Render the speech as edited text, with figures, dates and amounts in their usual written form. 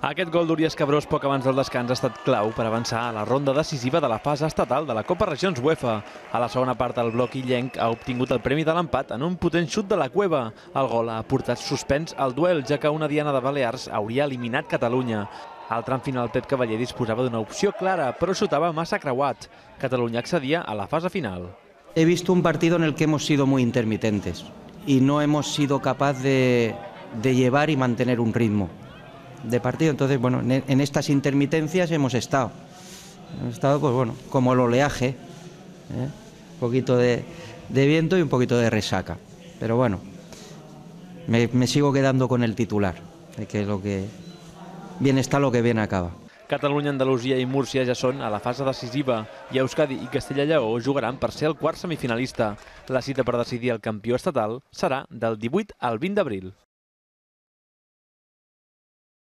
Aquest gol d'Urias Cabrós poc abans del descans ha estat clau per avançar a la ronda decisiva de la fase estatal de la Copa Regions UEFA. A la segona part, el bloc illenc ha obtingut el premi de l'empat en un potent xut de la Cueva. El gol ha portat suspens al duel, ja que una diana de Balears hauria eliminat Catalunya. Al tram final, Pep Cavaller disposava d'una opció clara, però xutava massa creuat. Catalunya accedia a la fase final. He visto un partido en el que hemos sido muy intermitentes y no hemos sido capaz de llevar y mantener un ritmo de partido. Entonces, bueno, en estas intermitencias hemos estado. Pues bueno, como el oleaje, un poquito de viento y un poquito de resaca. Pero bueno, me sigo quedando con el titular, de que lo que bien está, lo que bien acaba. Catalunya, Andalusia i Múrcia ja són a la fase decisiva i Euskadi i Castella i Lleó jugaran per ser el quart semifinalista. La cita per decidir el campió estatal serà del 18 al 20 d'abril.